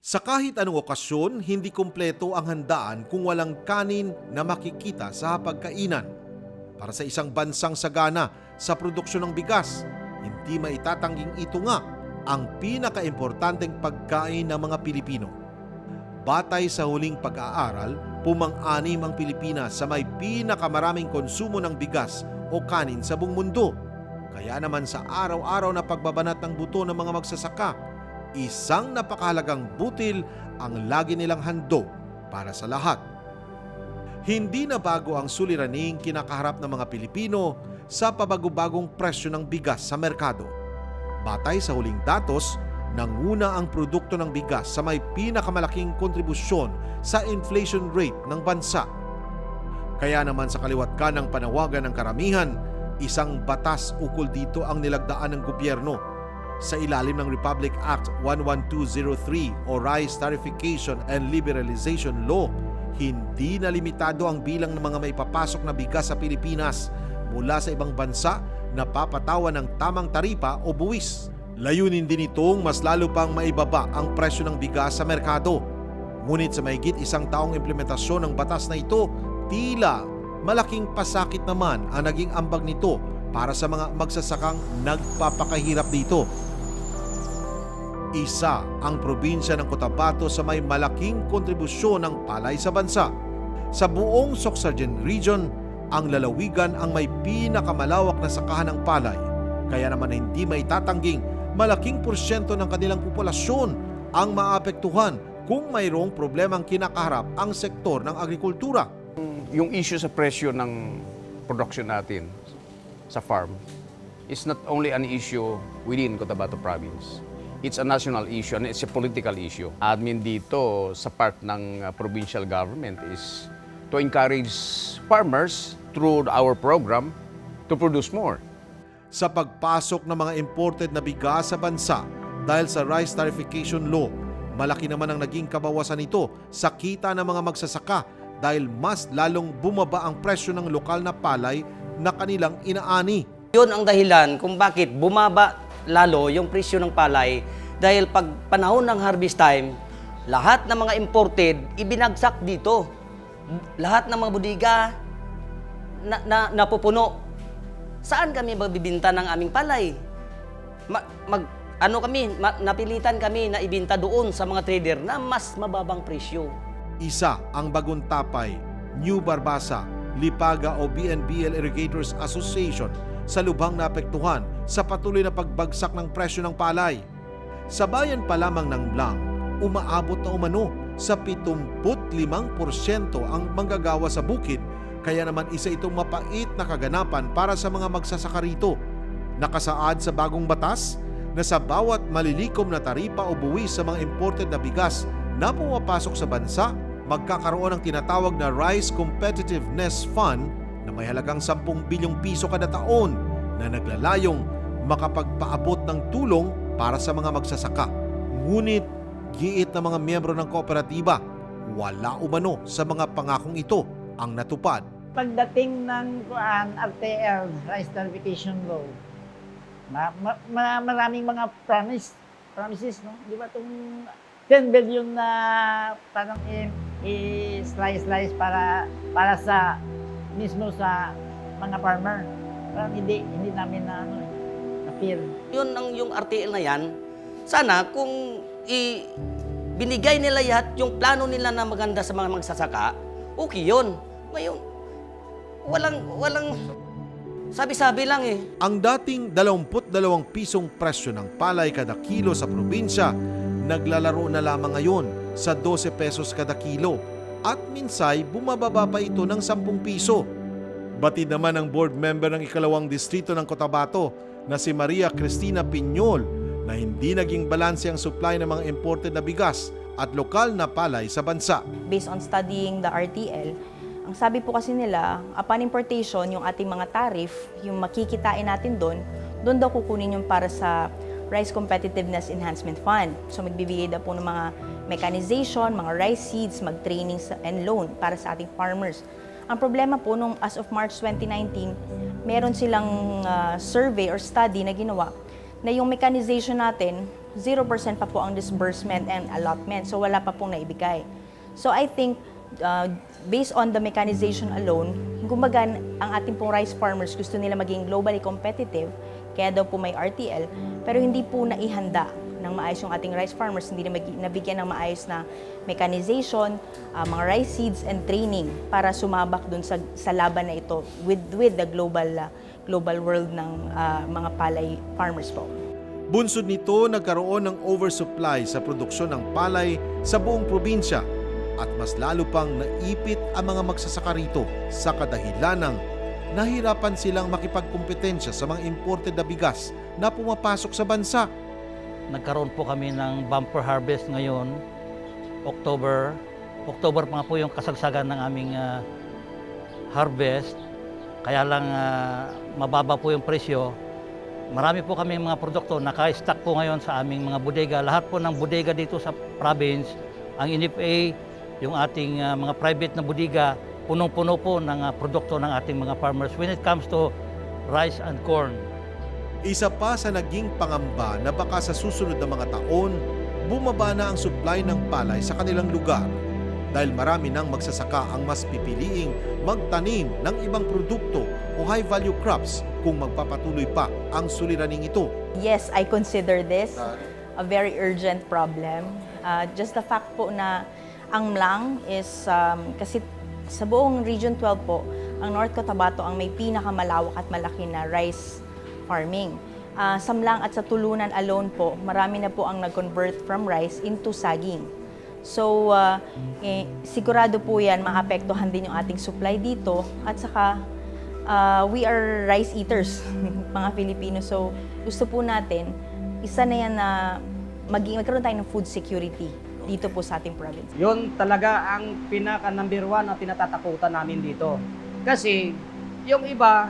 Sa kahit anong okasyon, hindi kumpleto ang handaan kung walang kanin na makikita sa hapagkainan. Para sa isang bansang sagana sa produksyon ng bigas, hindi maitatanging ito nga ang pinakaimportanteng pagkain ng mga Pilipino. Batay sa huling pag-aaral, pumang-anim ang Pilipinas sa may pinakamaraming konsumo ng bigas o kanin sa buong mundo. Kaya naman sa araw-araw na pagbabanat ng buto ng mga magsasaka, isang napakahalagang butil ang lagi nilang handog para sa lahat. Hindi na bago ang suliraning kinakaharap ng mga Pilipino sa pabago-bagong presyo ng bigas sa merkado. Batay sa huling datos, nanguna ang produkto ng bigas sa may pinakamalaking kontribusyon sa inflation rate ng bansa. Kaya naman sa kaliwat ka ng panawagan ng karamihan, isang batas ukol dito ang nilagdaan ng gobyerno. Sa ilalim ng Republic Act 11203 o Rice Tarification and Liberalization Law, hindi na limitado ang bilang ng mga maipapasok na bigas sa Pilipinas mula sa ibang bansa na papatawan ng tamang taripa o buwis. Layunin din itong mas lalo pang maibaba ang presyo ng bigas sa merkado. Ngunit sa mahigit isang taong implementasyon ng batas na ito, tila malaking pasakit naman ang naging ambag nito para sa mga magsasakang nagpapakahirap dito. Isa ang probinsya ng Cotabato sa may malaking kontribusyon ng palay sa bansa. Sa buong Sorsogon Region, ang lalawigan ang may pinakamalawak na sakahan ng palay. Kaya naman hindi maitatanging malaking porsyento ng kanilang populasyon ang maapektuhan kung mayroong problemang kinakaharap ang sektor ng agrikultura. Yung issue sa presyo ng production natin sa farm is not only an issue within Cotabato Province. It's a national issue and it's a political issue. Admin dito sa part ng provincial government is to encourage farmers through our program to produce more. Sa pagpasok ng mga imported na bigas sa bansa dahil sa Rice Tarification Law, malaki naman ang naging kabawasan nito sa kita ng mga magsasaka dahil mas lalong bumaba ang presyo ng lokal na palay na kanilang inaani. Yun ang dahilan kung bakit bumaba lalo yung presyo ng palay dahil pag panahon ng harvest time, lahat ng mga imported ibinagsak dito. Lahat ng mga bodega napupuno. Saan kami magbibinta ng aming palay? Napilitan kami na ibinta doon sa mga trader na mas mababang presyo. Isa ang Bagong Tapay, New Barbasa, Lipaga o BNBL Irrigators Association sa lubhang naapektuhan sa patuloy na pagbagsak ng presyo ng palay. Sa bayan pa lamang ng Blang, umaabot na umano sa 75% ang manggagawa sa bukid, kaya naman isa itong mapait na kaganapan para sa mga magsasaka rito. Nakasaad sa bagong batas na sa bawat malilikom na taripa o buwis sa mga imported na bigas na pumapasok sa bansa, magkakaroon ng tinatawag na Rice Competitiveness Fund na may halagang 10 bilyong piso kada taon na naglalayong makapagpaabot ng tulong para sa mga magsasaka. Ngunit giit ng mga miyembro ng kooperatiba, wala umano sa mga pangakong ito ang natupad. Pagdating ng RTL, Rice Tarification Law, maraming mga promises, no? Di ba itong 10 billion na parang i-slice para sa mismo sa mga farmer. Parang hindi namin na-feel. Yun ang yung RTL na yan, sana kung binigay nila lahat yung plano nila na maganda sa mga magsasaka, okay yun. Ngayon, walang sabi-sabi lang eh. Ang dating 22 pisong presyo ng palay kada kilo sa probinsya, naglalaro na lamang ngayon sa 12 pesos kada kilo at minsay bumababa pa ito ng 10 piso. Batid naman ang board member ng ikalawang distrito ng Cotabato na si Maria Cristina Piñol na hindi naging balanse ang supply ng mga imported na bigas at lokal na palay sa bansa. Based on studying the RTL, ang sabi po kasi nila, upon importation, yung ating mga tariff, yung makikitain natin doon daw kukunin yung para sa Rice Competitiveness Enhancement Fund. So magbibigay daw po ng mga mechanization, mga rice seeds, mag-training and loan para sa ating farmers. Ang problema po, nung as of March 2019, meron silang survey or study na ginawa na yung mechanization natin 0% pa po ang disbursement and allotment. So wala pa pong naibigay. So I think based on the mechanization alone, kumbaga ang ating pong rice farmers gusto nila maging globally competitive, kaya daw po may RTL, pero hindi po naihanda ng maayos yung ating rice farmers, hindi na nabigyan ng maayos na mechanization, mga rice seeds and training para sumabak dun sa laban na ito with the global world ng mga palay farmers po. Bunsod nito, nagkaroon ng oversupply sa produksyon ng palay sa buong probinsya at mas lalo pang naipit ang mga magsasaka rito sa kadahilan ng nahirapan silang makipagkumpetensya sa mga imported na bigas na pumapasok sa bansa. Nagkaroon po kami ng bumper harvest ngayon, October. October pa nga po yung kasagsagan ng aming harvest. Kaya lang mababa po yung presyo. Marami po kami mga produkto, naka-stock po ngayon sa aming mga bodega. Lahat po ng bodega dito sa province, ang NFA, yung ating mga private na bodega, punong-puno po ng produkto ng ating mga farmers when it comes to rice and corn. Isa pa sa naging pangamba na baka sa susunod na mga taon, bumaba na ang supply ng palay sa kanilang lugar dahil marami nang magsasaka ang mas pipiliing magtanim ng ibang produkto o high-value crops kung magpapatuloy pa ang suliraning ito. Yes, I consider this a very urgent problem. Just the fact po na ang Mlang is, kasi sa buong Region 12 po, ang North Cotabato ang may pinakamalawak at malaki na rice farming. Sa Mlang at sa Tulunan alone po, marami na po ang nag-convert from rice into saging. So, sigurado po yan, maapektuhan din yung ating supply dito. At saka, we are rice eaters, mga Filipino. So, gusto po natin, isa na yan na magkaroon tayo ng food security dito po sa ating province. Yun talaga ang pinaka-number 1 na tinatatakutan namin dito. Kasi yung iba,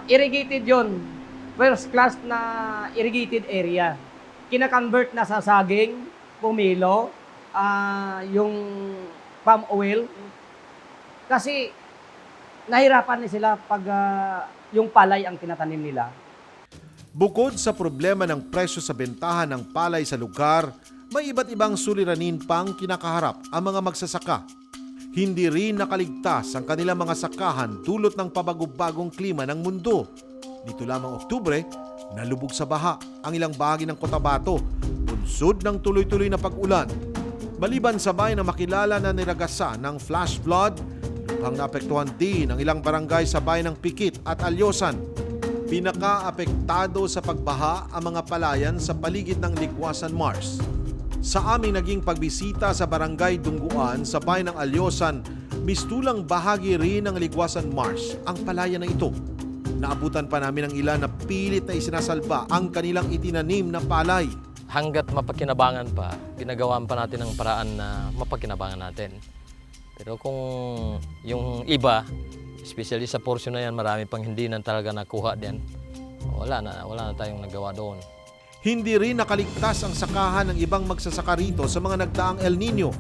irrigated yun. First class na irrigated area. Kina-convert na sa saging, pumilo, yung palm oil. Kasi nahirapan na sila pag yung palay ang tinatanim nila. Bukod sa problema ng presyo sa bentahan ng palay sa lugar, may iba't ibang suliranin pang kinakaharap ang mga magsasaka. Hindi rin nakaligtas ang kanilang mga sakahan dulot ng pabagong-bagong klima ng mundo. Dito lamang Oktubre, nalubog sa baha ang ilang bahagi ng Cotabato, bunsod ng tuloy-tuloy na pag-ulan. Maliban sa bayan na makilala na niragasan ng flash flood, lubhang naapektuhan din ang ilang barangay sa bayan ng Pikit at Alyosan. Pinaka-apektado sa pagbaha ang mga palayan sa paligid ng Ligwasan Mars. Sa aming naging pagbisita sa barangay Dungguan sa bayan ng Alyosan, mistulang bahagi rin ng Ligwasan Mars ang palayan na ito. Naabutan pa namin ang ilan na pilit na isinasalba ang kanilang itinanim na palay. Hanggat mapakinabangan pa, ginagawan pa natin ang paraan na mapakinabangan natin. Pero kung yung iba, especially sa portion na yan, marami pang hindi na talaga nakuha din, wala na tayong nagawa doon. Hindi rin nakaligtas ang sakahan ng ibang magsasaka rito sa mga nagdaang El Nino.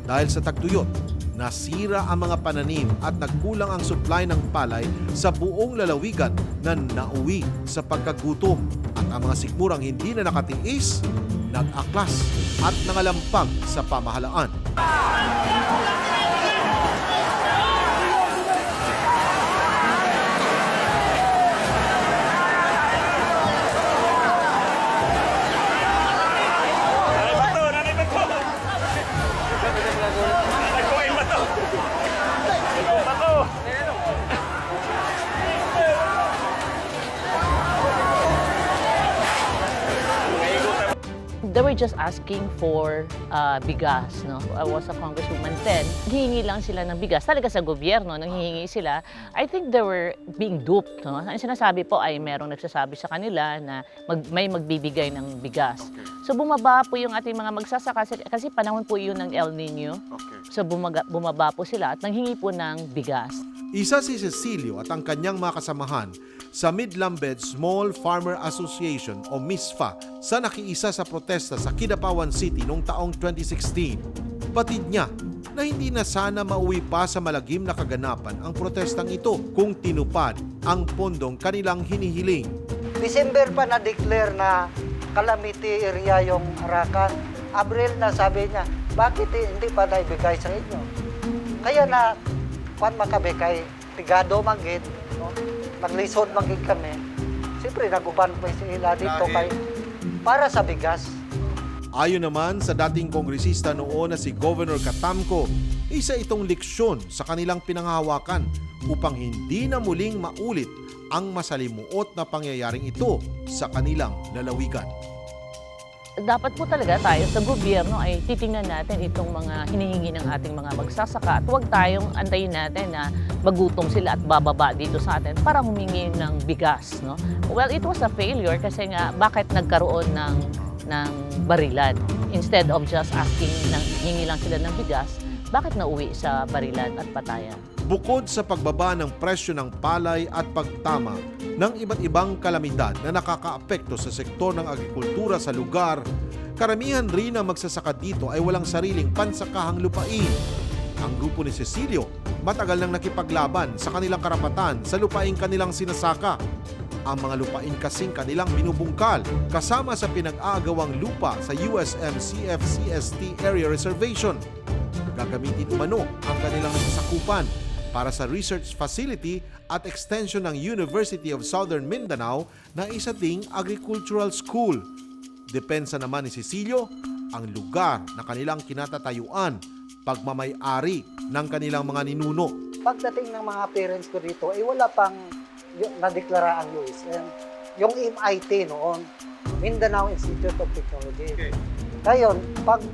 Dahil sa tagtuyot, nasira ang mga pananim at nagkulang ang supply ng palay sa buong lalawigan na nauwi sa pagkagutom. At ang mga sikmurang hindi na nakatiis, nag-aklas at nangalampag sa pamahalaan. They were just asking for bigas, no? I was a congresswoman then. Hihingi lang sila ng bigas. Talaga sa gobyerno, nanghihingi sila. I think they were being duped, no? Ang sinasabi po ay merong nagsasabi sa kanila na may magbibigay ng bigas. So bumaba po yung ating mga magsasaka kasi panahon po yun ng El Nino. So bumaba po sila at nanghingi po ng bigas. Isa si Cecilio at ang kanyang mga kasamahan sa Midlambed Small Farmer Association o MISFA sa nakiisa sa protesta sa Kidapawan City noong taong 2016. Batid niya na hindi na sana mauwi pa sa malagim na kaganapan ang protestang ito kung tinupad ang pondong kanilang hinihiling. December pa na-declare na calamity area yung Arakan. Abril na sabi niya, bakit hindi pa naibigay sa inyo? Kaya na, kung makabigay, tigado manggid, no? Naglisod manggid kami. Siyempre, naguban pa sila dito kay, para sa bigas. Ayon naman sa dating kongresista noon na si Governor Katamco, isa itong leksyon sa kanilang pinanghahawakan upang hindi na muling maulit ang masalimuot na pangyayaring ito sa kanilang lalawigan. Dapat po talaga tayo sa gobyerno ay titingnan natin itong mga hinihingi ng ating mga magsasaka at huwag tayong antayin natin na magutom sila at bababa dito sa atin para humingi ng bigas. No? Well, it was a failure kasi nga bakit nagkaroon ng barilan? Instead of just asking, hingi lang sila ng bigas, bakit nauwi sa barilan at patayan? Bukod sa pagbaba ng presyo ng palay at pagtama ng iba't ibang kalamidad na nakakaapekto sa sektor ng agrikultura sa lugar, karamihan rin ang magsasaka dito ay walang sariling pansakahang lupain. Ang grupo ni Cecilio matagal nang nakipaglaban sa kanilang karapatan sa lupaing kanilang sinasaka. Ang mga lupain kasing kanilang binubungkal kasama sa pinag-aagawang lupa sa USMCF-CST Area Reservation. Gagamitin umano ang kanilang nasasakupan para sa research facility at extension ng University of Southern Mindanao na isa ding agricultural school. Depensa naman ni Cecilio ang lugar na kanilang kinatatayuan, pagmamay-ari ng kanilang mga ninuno. Pagdating ng mga parents ko dito, wala pang nadeklara ang USM. Yung MIT noon, Mindanao Institute of Technology. Okay. Ngayon, pag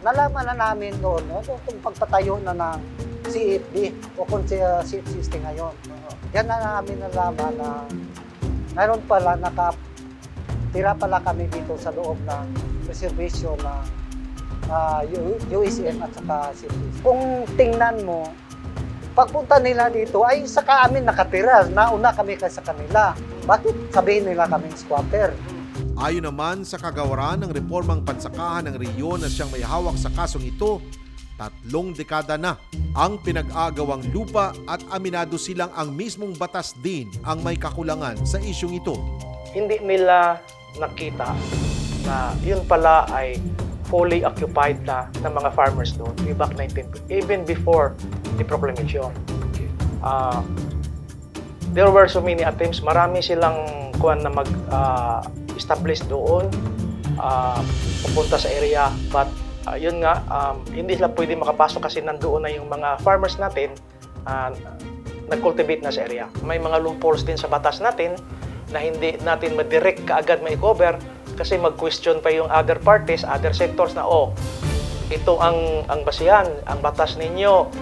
nalaman na namin noon, itong pagpatayo na ng CFD o kung CFCST ngayon. Yan na namin nalaman na mayroon pala, nakatira pala kami dito sa loob ng reservation ng USM at saka CFCST. Kung tingnan mo, pagpunta nila dito ay saka amin nakatira, nauna kami kaysa kanila. Bakit sabihin nila kaming squatter? Ayon naman sa kagawaran ng reformang pansakahan ng rehiyon na siyang may hawak sa kasong ito, 3 dekada na ang pinag-agawang lupa at aminado silang ang mismong batas din ang may kakulangan sa isyung ito. Hindi nila nakita na yun pala ay fully occupied na ng mga farmers doon way back 1950, even before the proclamation. There were so many attempts, marami silang kuwan na mag-establish doon, pupunta sa area, but yun nga, hindi sila pwede makapasok kasi nandoon na yung mga farmers natin nag-cultivate na sa area. May mga loopholes din sa batas natin na hindi natin madirect kaagad mai-cover kasi mag-question pa yung other parties, other sectors na ito ang basihan, ang batas ninyo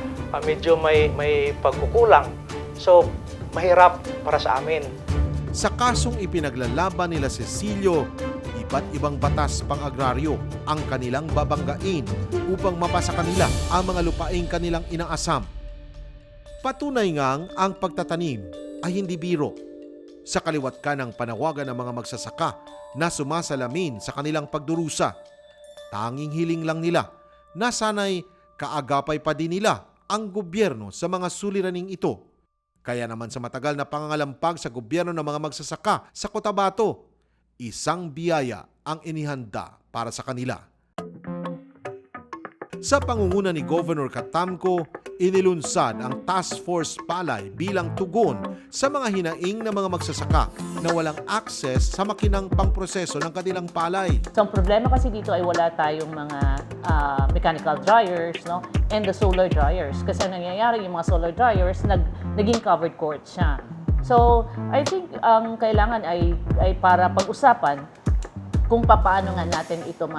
medyo may pagkukulang. So, mahirap para sa amin. Sa kasong ipinaglalaban nila Cecilio, iba't ibang batas pang-agraryo ang kanilang babanggain upang mapasa kanila ang mga lupaing kanilang inaasam. Patunay ngang ang pagtatanim ay hindi biro. Sa kaliwat ka ng panawagan ng mga magsasaka na sumasalamin sa kanilang pagdurusa, tanging hiling lang nila na sana'y kaagapay pa din nila ang gobyerno sa mga suliraning ito. Kaya naman sa matagal na pangangalampag sa gobyerno ng mga magsasaka sa Cotabato, isang biyaya ang inihanda para sa kanila. Sa pangunguna ni Governor Katamco, inilunsad ang Task Force Palay bilang tugon sa mga hinaing ng mga magsasaka na walang access sa makinang pangproseso ng kanilang palay. So, ang problema kasi dito ay wala tayong mga mechanical dryers, no? And the solar dryers. Kasi nangyayari yung mga solar dryers, naging covered court siya. So, I think ang kailangan ay para pag-usapan kung paano nga natin ito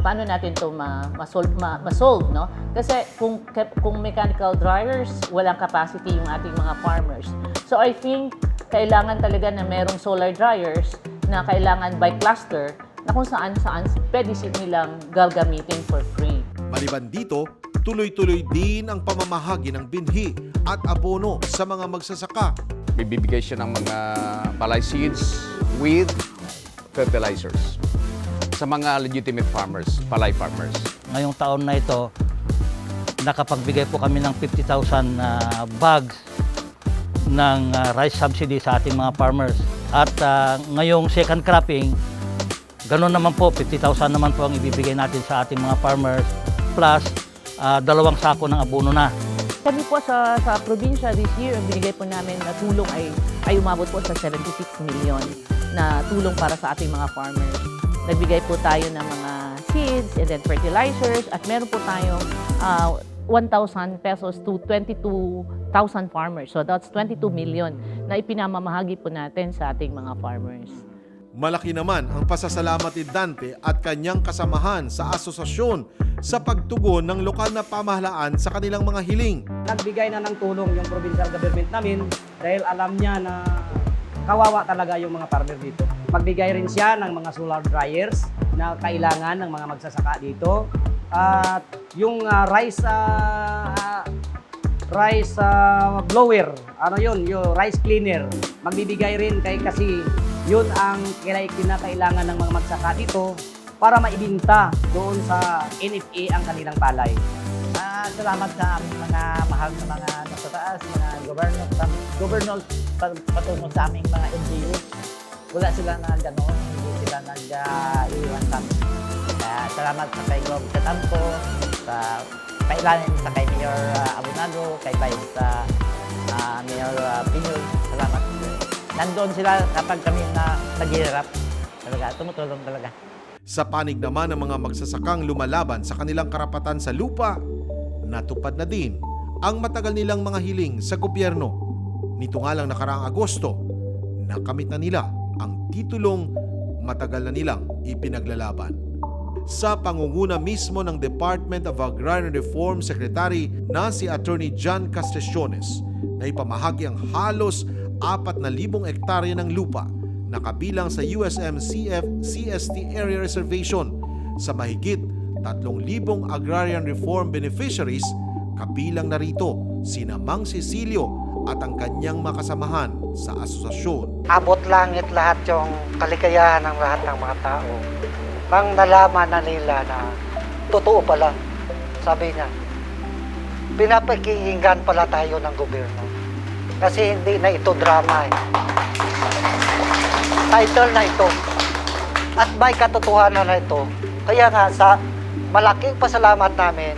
paano natin ito ma-solve, no? Kasi kung mechanical dryers, walang capacity yung ating mga farmers. So I think kailangan talaga na merong solar dryers na kailangan by cluster na kung saan pwede nilang gagamitin for free. Maliban dito, tuloy-tuloy din ang pamamahagi ng binhi at abono sa mga magsasaka. Bibigay siya ng mga palay seeds with fertilizers sa mga legitimate farmers, palay farmers. Ngayong taon na ito, nakapagbigay po kami ng 50,000 bags ng rice subsidy sa ating mga farmers. At ngayong second cropping, Ganun naman po, 50,000 naman po ang ibibigay natin sa ating mga farmers plus 2 sako ng abono na. Kami po sa probinsya this year, ang binigay po namin na tulong ay umabot po sa 76 million na tulong para sa ating mga farmers. Nagbigay po tayo ng mga seeds and then fertilizers at meron po tayong 1,000 pesos to 22,000 farmers. So that's 22 million na ipinamamahagi po natin sa ating mga farmers. Malaki naman ang pasasalamat ni Dante at kanyang kasamahan sa asosasyon sa pagtugon ng lokal na pamahalaan sa kanilang mga hiling. Nagbigay na ng tulong yung provincial government namin dahil alam niya na kawawa talaga yung mga farmer dito. Magbigay rin siya ng mga solar dryers na kailangan ng mga magsasaka dito. At yung rice blower, yung rice cleaner, magbibigay rin kasi yun ang kinakailangan ng mga magsaka dito para maibinta doon sa NFA ang kanilang palay. Salamat sa aming mga mahal na mga nasa taas, mga governors patungo sa aming mga NGO. Wala sila na gano'n, hindi sila nag-iwan sa amin. Kaya salamat sa kay Gov Katampo, sa kailanin sa kay Mayor Abunado, kay Vice sa Mayor Pinoy. Salamat. Nandoon sila kapag kami na naghihirap. Talaga, tumutulong talaga. Sa panig naman ng mga magsasakang lumalaban sa kanilang karapatan sa lupa, natupad na din ang matagal nilang mga hiling sa gobyerno. Nito nga lang nakaraang Agosto, nakamit na nila ang titulong matagal na nilang ipinaglalaban. Sa pangunguna mismo ng Department of Agrarian Reform Secretary na si Attorney John Castellanes, na ipamahagi ang halos 4,000 hektarya ng lupa na kabilang sa USMCF-CST Area Reservation sa mahigit 3,000 agrarian reform beneficiaries, kabilang na rito sina Mang Cecilio at ang kanyang makasamahan sa asosasyon. Abot langit lahat yung kaligayahan ng lahat ng mga tao. Nang nalaman na nila na totoo pala, sabi niya, pinapakinggan pala tayo ng gobyerno. Kasi hindi na ito drama eh. Title na ito. At may katotohanan na ito. Kaya nga sa malaking pasalamat namin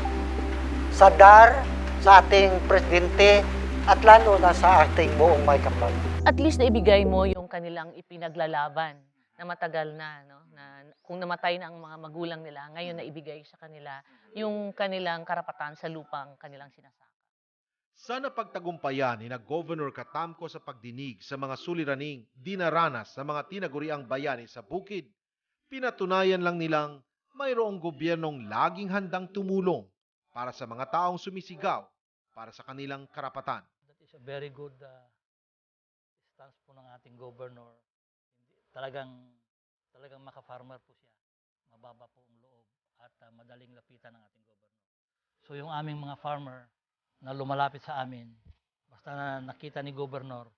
sa DAR, sa ating presidente, at lalo na sa ating buong may kapal. At least naibigay mo yung kanilang ipinaglalaban na matagal na, no? Na kung namatay na ang mga magulang nila, ngayon naibigay sa kanila yung kanilang karapatan sa lupang kanilang sinasaka. Sana pagtagumpayan ni na Governor Katamko sa pagdinig sa mga suliraning dinaranas sa mga tinaguriang bayani sa bukid, pinatunayan lang nilang mayroong gobyernong laging handang tumulong para sa mga taong sumisigaw para sa kanilang karapatan. That is a very good stance po ng ating governor. Talagang maka-farmer po siya. Mababa po ang loob at madaling lapitan ng ating governor. So yung aming mga farmer na lumalapit sa amin, basta na nakita ni governor,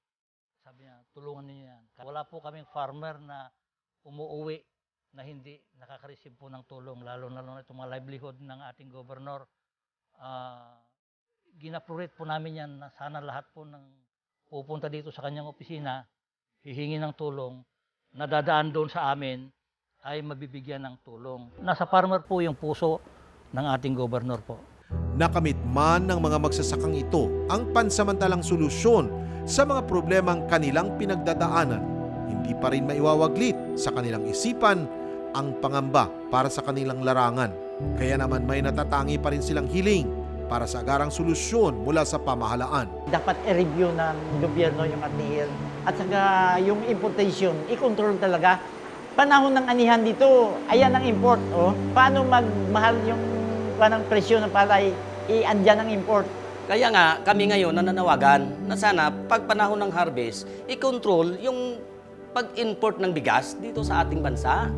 sabi niya, tulungan niyo yan. Wala po kaming farmer na umuuwi na hindi nakaka-receive po ng tulong, lalo na itong mga livelihood ng ating governor. Ginaprorate po namin yan na sana lahat po ng pupunta dito sa kanyang opisina, hihingi ng tulong, nadadaan doon sa amin, ay mabibigyan ng tulong. Nasa farmer po yung puso ng ating governor po. Nakamit man ng mga magsasakang ito ang pansamantalang solusyon sa mga problemang kanilang pinagdadaanan, hindi pa rin maiwawaglit sa kanilang isipan ang pangamba para sa kanilang larangan. Kaya naman may natatangi pa rin silang hiling para sa agarang solusyon mula sa pamahalaan. Dapat i-review ng gobyerno yung anihan at saka yung importation, i-control talaga. Panahon ng anihan dito, ayan ang import. Oh. Paano magmahal yung presyo ng palay, i-andyan ang import. Kaya nga, kami ngayon nananawagan na sana pag panahon ng harvest, i-control yung pag-import ng bigas dito sa ating bansa.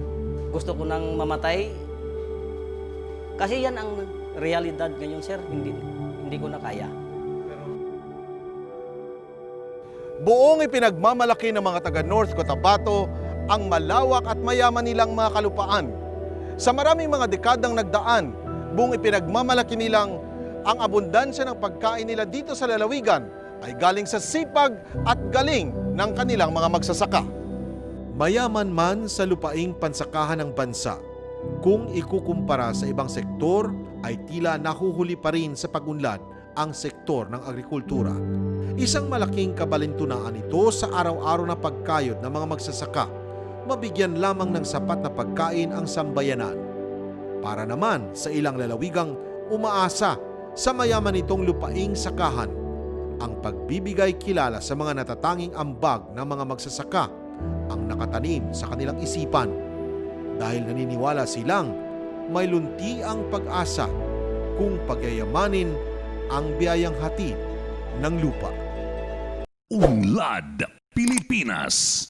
Gusto ko nang mamatay. Kasi yan ang realidad ngayon, sir. Hindi ko na kaya. Buong ipinagmamalaki ng mga taga North Cotabato ang malawak at mayaman nilang mga kalupaan. Sa maraming mga dekadang nagdaan, buong ipinagmamalaki nilang ang abundansya ng pagkain nila dito sa lalawigan ay galing sa sipag at galing ng kanilang mga magsasaka. Mayaman man sa lupaing pansakahan ng bansa, kung ikukumpara sa ibang sektor ay tila nahuhuli pa rin sa pagunlad ang sektor ng agrikultura. Isang malaking kabalintunaan ito sa araw-araw na pagkayod ng mga magsasaka. Mabigyan lamang ng sapat na pagkain ang sambayanan. Para naman sa ilang lalawigang umaasa sa mayaman nitong lupaing sakahan, ang pagbibigay kilala sa mga natatanging ambag ng mga magsasaka ang nakatanim sa kanilang isipan dahil naniniwala silang may lunti ang pag-asa kung pagyayamanin ang biyayang hatid ng lupa. Unlad Pilipinas.